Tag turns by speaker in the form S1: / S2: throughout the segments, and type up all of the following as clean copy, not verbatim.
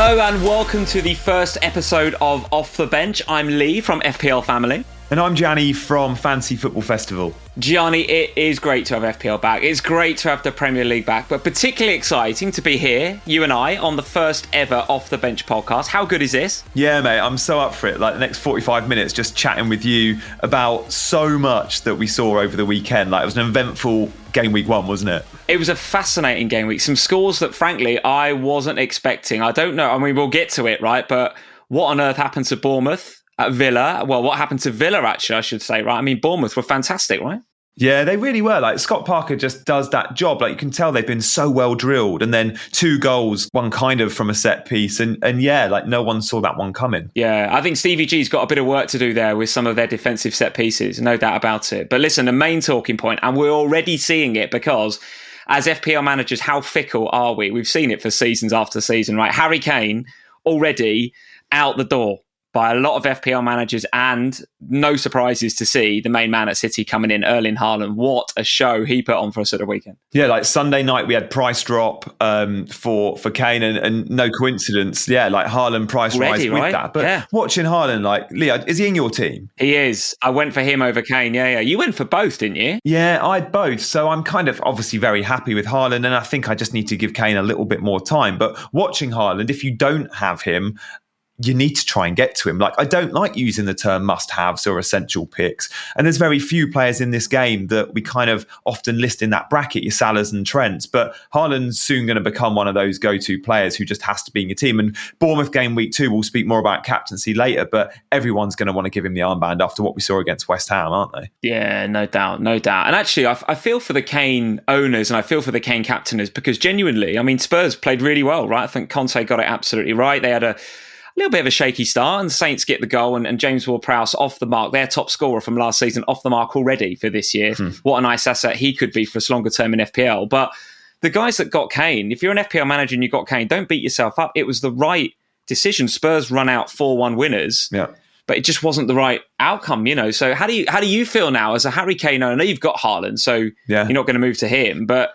S1: Hello and welcome to the first episode of Off the Bench. I'm Lee from FPL Family.
S2: And I'm Gianni from Fantasy Football Festival.
S1: Gianni, it is great to have FPL back. It's great to have the Premier League back, but particularly exciting to be here, you and I, on the first ever Off the Bench podcast. How good is this?
S2: Yeah, mate, I'm so up for it. Like the next 45 minutes just chatting with you about so much that we saw over the weekend. Like it was an eventful game week one, wasn't it?
S1: It was a fascinating game week. Some scores that, frankly, I wasn't expecting. I don't know. I mean, we'll get to it, right? But what on earth happened to Bournemouth at Villa? Well, what happened to Villa, actually, I should say, right? I mean, Bournemouth were fantastic, right?
S2: Yeah, they really were. Like Scott Parker just does that job. Like you can tell they've been so well drilled, and then 2 goals, one kind of from a set piece, and yeah, like no one saw that one coming.
S1: Yeah, I think Stevie G's got a bit of work to do there with some of their defensive set pieces, no doubt about it. But listen, the main talking point, and we're already seeing it because as FPL managers, how fickle are we? We've seen it for seasons after season, right? Harry Kane already out the door by a lot of FPL managers, and no surprises to see the main man at City coming in, Erling Haaland. What a show he put on for us at the weekend. Yeah,
S2: like Sunday night we had price drop for Kane, and no coincidence. Yeah, like Haaland price rise with that. But watching Haaland, like, Leo, is he in your team?
S1: He is. I went for him over Kane. Yeah. You went for both, didn't you?
S2: Yeah, I had both. So I'm kind of obviously very happy with Haaland, and I think I just need to give Kane a little bit more time. But watching Haaland, if you don't have him, you need to try and get to him. Like, I don't like using the term must-haves or essential picks. And there's very few players in this game that we kind of often list in that bracket, your Salahs and Trents. But Haaland's soon going to become one of those go-to players who just has to be in your team. And Bournemouth game week 2, we'll speak more about captaincy later, but everyone's going to want to give him the armband after what we saw against West Ham, aren't they?
S1: Yeah, no doubt. And actually, I feel for the Kane owners and I feel for the Kane captainers because genuinely, I mean, Spurs played really well, right? I think Conte got it absolutely right. They had a little bit of a shaky start, and the Saints get the goal, and James Ward-Prowse off the mark, their top scorer from last season, off the mark already for this year. What a nice asset he could be for us longer term in FPL. But the guys that got Kane, if you're an FPL manager and you got Kane, don't beat yourself up. It was the right decision. Spurs run out 4-1 winners.
S2: Yeah.
S1: But it just wasn't the right outcome, you know. So how do you feel now as a Harry Kane owner? I know you've got Haaland, so you're not going to move to him, but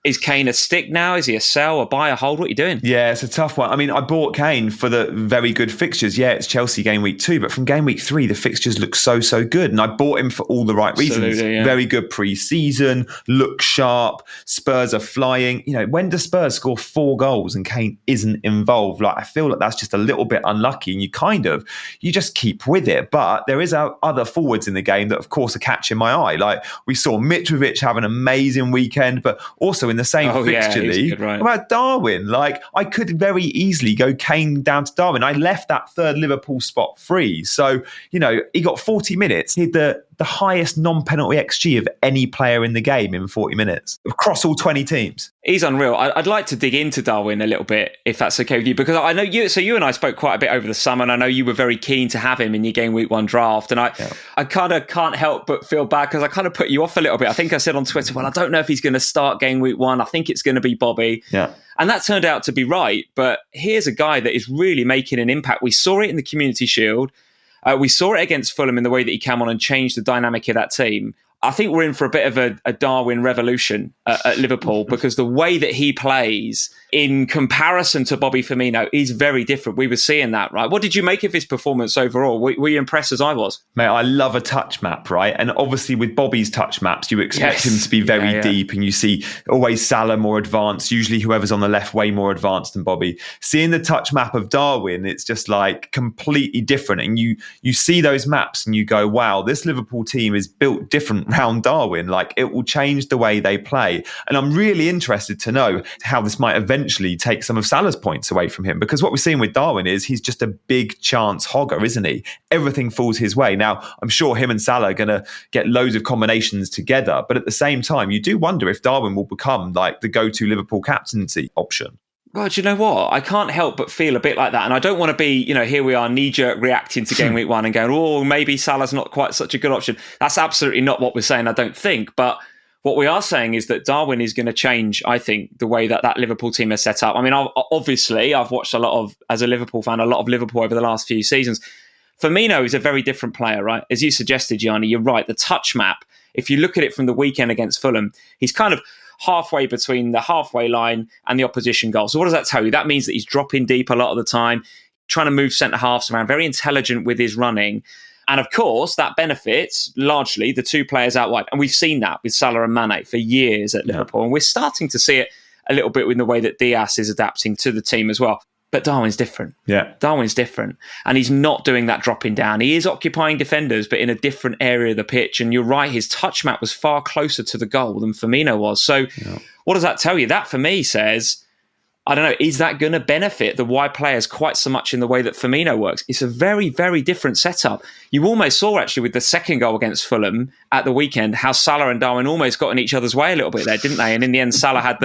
S1: is Kane a stick now? Is he a sell, a buy, a hold? What are you doing?
S2: Yeah, it's a tough one. I mean, I bought Kane for the very good fixtures. Yeah, it's Chelsea game week 2, but from game week 3, the fixtures look so good. And I bought him for all the right reasons. Yeah. Very good pre-season, look sharp, Spurs are flying. You know, when do Spurs score 4 goals and Kane isn't involved? Like, I feel like that's just a little bit unlucky, and you just keep with it. But there is other forwards in the game that, of course, are catching my eye. Like, we saw Mitrovic have an amazing weekend, but also in the same fixture league.
S1: Good, right.
S2: About Darwin, like I could very easily go Kane down to Darwin. I left that third Liverpool spot free. So, you know, he got 40 minutes. He had the highest non-penalty XG of any player in the game in 40 minutes across all 20 teams.
S1: He's unreal. I'd like to dig into Darwin a little bit, if that's okay with you, because I know you and I spoke quite a bit over the summer, and I know you were very keen to have him in your game week 1 draft. And I kind of can't help but feel bad because I kind of put you off a little bit. I think I said on Twitter, well, I don't know if he's going to start game week 1. I think it's going to be Bobby.
S2: Yeah.
S1: And that turned out to be right. But here's a guy that is really making an impact. We saw it in the Community Shield. We saw it against Fulham in the way that he came on and changed the dynamic of that team. I think we're in for a bit of a Darwin revolution at Liverpool because the way that he plays in comparison to Bobby Firmino is very different. We were seeing that, right? What did you make of his performance overall? Were you impressed as I was?
S2: Mate, I love a touch map, right? And obviously with Bobby's touch maps, you expect him to be very deep, and you see always Salah more advanced, usually whoever's on the left way more advanced than Bobby. Seeing the touch map of Darwin, it's just like completely different. And you see those maps and you go, wow, this Liverpool team is built different round Darwin. Like, it will change the way they play. And I'm really interested to know how this might eventually take some of Salah's points away from him, because what we're seeing with Darwin is he's just a big chance hogger, isn't he? Everything falls his way. Now, I'm sure him and Salah are going to get loads of combinations together, but at the same time, you do wonder if Darwin will become like the go-to Liverpool captaincy option.
S1: Well, do you know what? I can't help but feel a bit like that. And I don't want to be, here we are knee-jerk reacting to game week 1 and going, oh, maybe Salah's not quite such a good option. That's absolutely not what we're saying, I don't think. But what we are saying is that Darwin is going to change, I think, the way that Liverpool team is set up. I mean, obviously, I've watched as a Liverpool fan, a lot of Liverpool over the last few seasons. Firmino is a very different player, right? As you suggested, Gianni, you're right. The touch map, if you look at it from the weekend against Fulham, he's kind of halfway between the halfway line and the opposition goal. So what does that tell you? That means that he's dropping deep a lot of the time, trying to move centre-halves around, very intelligent with his running. And of course, that benefits largely the two players out wide. And we've seen that with Salah and Mane for years at Liverpool. And we're starting to see it a little bit in the way that Diaz is adapting to the team as well. But Darwin's different.
S2: Yeah.
S1: Darwin's different. And he's not doing that dropping down. He is occupying defenders, but in a different area of the pitch. And you're right, his touch map was far closer to the goal than Firmino was. So what does that tell you? That, for me, says, I don't know, is that going to benefit the wide players quite so much in the way that Firmino works? It's a very, very different setup. You almost saw, actually, with the second goal against Fulham at the weekend, how Salah and Darwin almost got in each other's way a little bit there, didn't they? And in the end, Salah had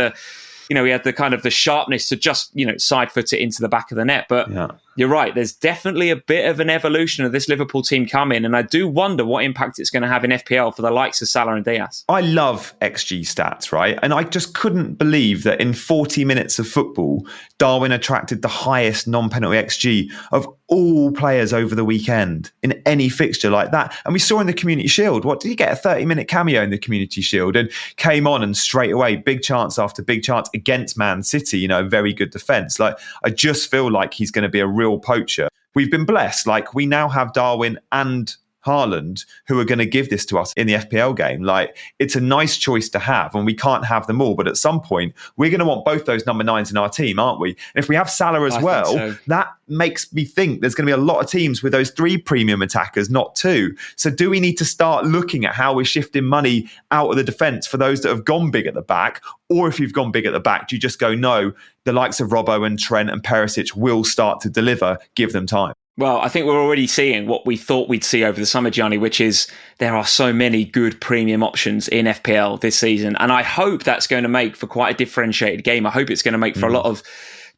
S1: he had the kind of the sharpness to just, side foot it into the back of the net. But you're right, there's definitely a bit of an evolution of this Liverpool team coming. And I do wonder what impact it's going to have in FPL for the likes of Salah and Diaz.
S2: I love XG stats, right? And I just couldn't believe that in 40 minutes of football, Darwin attracted the highest non-penalty XG of all players over the weekend in any fixture like that. And we saw in the Community Shield, what did he get? A 30-minute cameo in the Community Shield and came on and straight away, big chance after big chance against Man City, very good defence. Like, I just feel like he's going to be a real poacher. We've been blessed. Like, we now have Darwin and Haaland who are going to give this to us in the FPL game. Like, it's a nice choice to have, and we can't have them all. But at some point, we're going to want both those number 9s in our team, aren't we? And if we have Salah as well, that makes me think there's going to be a lot of teams with those 3 premium attackers, not 2. So do we need to start looking at how we're shifting money out of the defence for those that have gone big at the back? Or if you've gone big at the back, do you just go, no, the likes of Robbo and Trent and Perisic will start to deliver, give them time?
S1: Well, I think we're already seeing what we thought we'd see over the summer, Gianni, which is there are so many good premium options in FPL this season. And I hope that's going to make for quite a differentiated game. I hope it's going to make for a lot of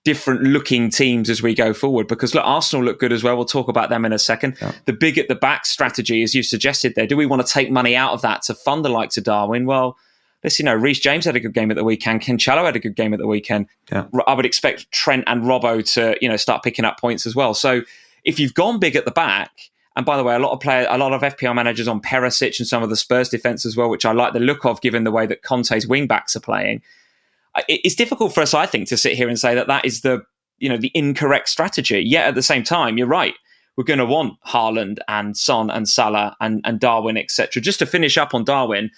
S1: different looking teams as we go forward, because look, Arsenal look good as well. We'll talk about them in a second. Yeah. The big at the back strategy, as you suggested there, do we want to take money out of that to fund the likes of Darwin? Well, let's Reece James had a good game at the weekend. Cancelo had a good game at the weekend. Yeah. I would expect Trent and Robbo to start picking up points as well. So if you've gone big at the back, and by the way, a lot of FPL managers on Perisic and some of the Spurs defence as well, which I like the look of given the way that Conte's wing backs are playing. It's difficult for us, I think, to sit here and say that is the incorrect strategy. Yet at the same time, you're right. We're going to want Haaland and Son and Salah and Darwin, etc. Just to finish up on Darwin,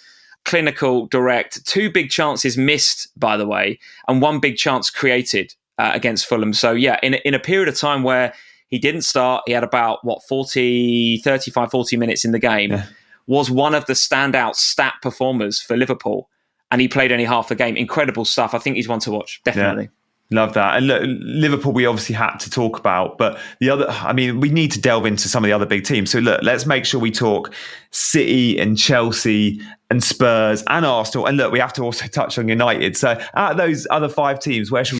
S1: clinical, direct, 2 big chances missed, by the way, and 1 big chance created against Fulham. So yeah, in a period of time where he didn't start, he had about 35, 40 minutes in the game, was one of the standout stat performers for Liverpool. And he played only half the game. Incredible stuff. I think he's one to watch, definitely.
S2: Yeah. Love that. And look, Liverpool, we obviously had to talk about, but we need to delve into some of the other big teams. So look, let's make sure we talk City and Chelsea and Spurs and Arsenal. And look, we have to also touch on United. So out of those other 5 teams, where should we